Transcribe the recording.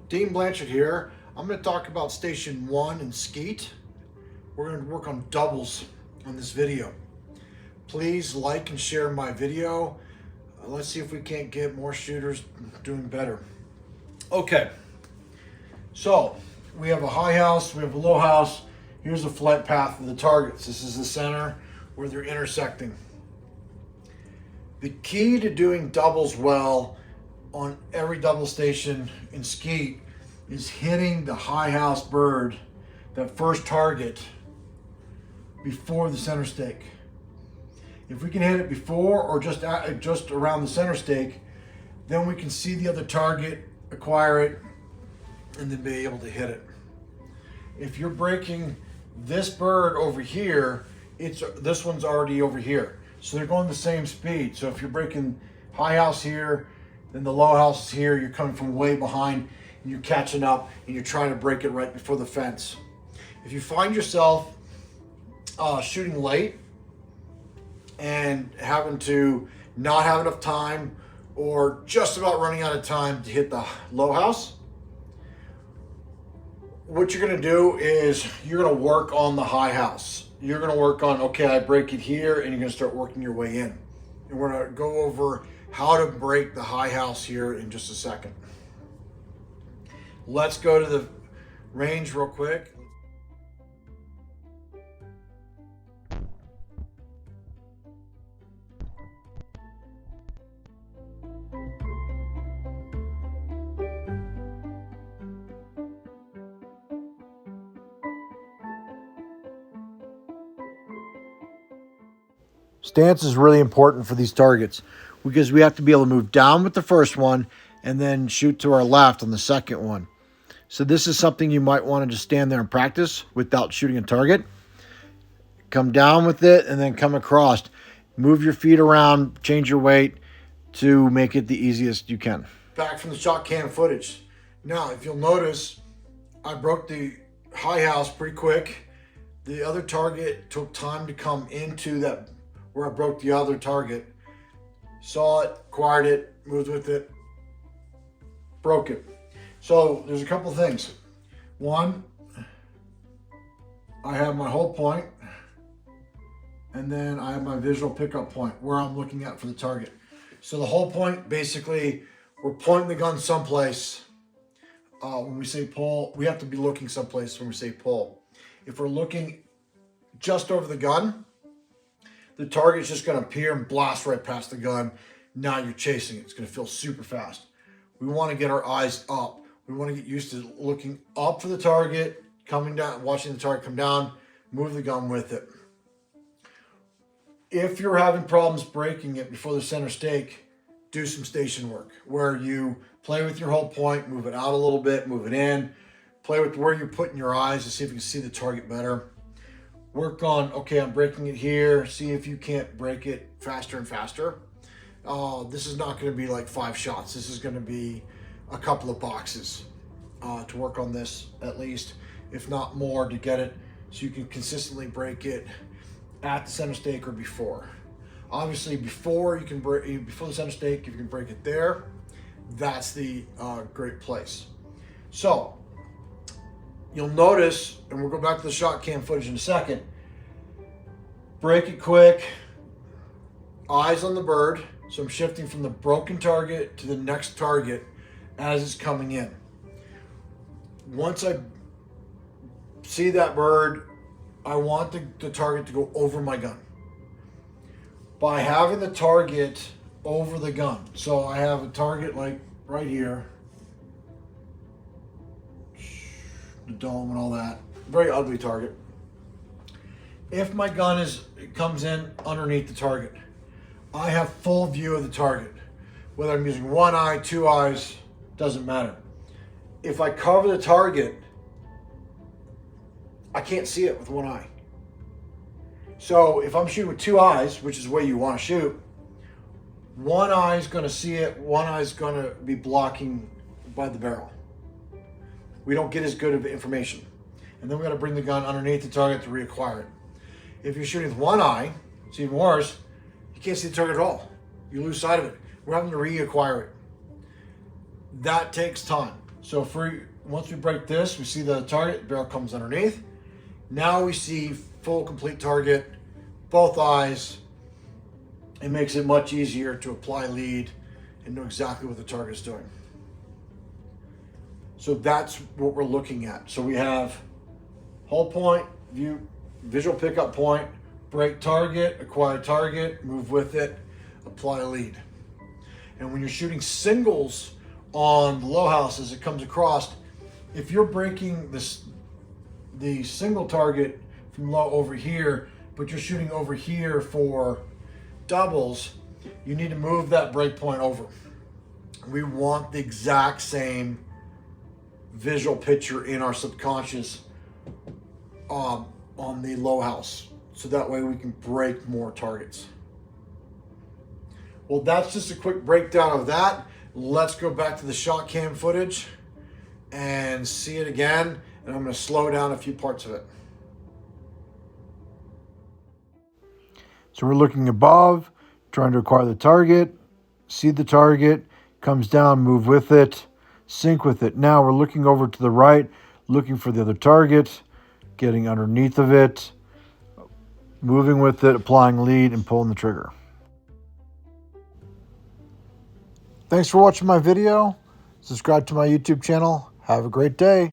Dean Blanchard here. I'm going to talk about Station 1 in Skeet. We're going to work on doubles on this video. Please like and share my video. Let's see if we can't get more shooters doing better. Okay, so we have a high house, we have a low house. Here's the flight path of the targets. This is the center where they're intersecting. The key to doing doubles well on every double station in Skeet is hitting the high house bird, that first target, before the center stake. If we can hit it before or just around the center stake, then we can see the other target, acquire it, and then be able to hit it. If you're breaking this bird over here, this one's already over here. So they're going the same speed. So if you're breaking high house here, then the low house is here, you're coming from way behind and you're catching up and you're trying to break it right before the fence. If you find yourself shooting late and having to not have enough time or just about running out of time to hit the low house, what you're gonna do is you're gonna work on the high house. You're gonna work on, okay, I break it here, and you're gonna start working your way in. And we're gonna go over how to break the high house here in just a second. Let's go to the range real quick. Stance is really important for these targets because we have to be able to move down with the first one and then shoot to our left on the second one. So this is something you might want to just stand there and practice without shooting a target. Come down with it and then come across. Move your feet around, change your weight to make it the easiest you can. Back from the Shotkam footage. Now, if you'll notice, I broke the high house pretty quick. The other target took time to come into that where I broke the other target. Saw it, acquired it, moved with it, broke it. So there's a couple things. One, I have my hold point, and then I have my visual pickup point where I'm looking at for the target. So the hold point, basically, we're pointing the gun someplace. When we say pull, we have to be looking someplace when we say pull. If we're looking just over the gun, the target's just gonna appear and blast right past the gun. Now you're chasing it. It's gonna feel super fast. We wanna get our eyes up. We wanna get used to looking up for the target, coming down, watching the target come down, move the gun with it. If you're having problems breaking it before the center stake, do some station work where you play with your hold point, move it out a little bit, move it in, play with where you're putting your eyes to see if you can see the target better. Work on, okay, I'm breaking it here. See if you can't break it faster and faster. This is not going to be like 5 shots. This is going to be a couple of boxes to work on this, at least, if not more, to get it so you can consistently break it at the center stake or before. Obviously, before the center stake, if you can break it there, that's the great place. So you'll notice, and we'll go back to the Shotkam footage in a second, break it quick, eyes on the bird. So I'm shifting from the broken target to the next target as it's coming in. Once I see that bird, I want the target to go over my gun. By having the target over the gun, so I have a target like right here, the dome and all that, very ugly target. If my gun comes in underneath the target, I have full view of the target. Whether I'm using one eye, 2 eyes, doesn't matter. If I cover the target, I can't see it with one eye. So if I'm shooting with 2 eyes, which is the way you want to shoot, one eye is going to see it, one eye is going to be blocking by the barrel. We don't get as good of information. And then we got to bring the gun underneath the target to reacquire it. If you're shooting with one eye, it's even worse. You can't see the target at all. You lose sight of it. We're having to reacquire it. That takes time. So once we break this, we see the target, barrel comes underneath. Now we see full complete target, both eyes. It makes it much easier to apply lead and know exactly what the target is doing. So that's what we're looking at. So we have hold point, view, visual pickup point, break target, acquire target, move with it, apply lead. And when you're shooting singles on the low house as it comes across, if you're breaking the single target from low over here, but you're shooting over here for doubles, you need to move that break point over. We want the exact same visual picture in our subconscious on the low house, so that way we can break more targets. Well, that's just a quick breakdown of that. Let's go back to the Shotkam footage and see it again, and I'm going to slow down a few parts of it. So we're looking above, trying to acquire the target, see the target, comes down, move with it, sync with it. Now we're looking over to the right, looking for the other target, getting underneath of it, moving with it, applying lead, and pulling the trigger. Thanks for watching my video. Subscribe to my YouTube channel. Have a great day.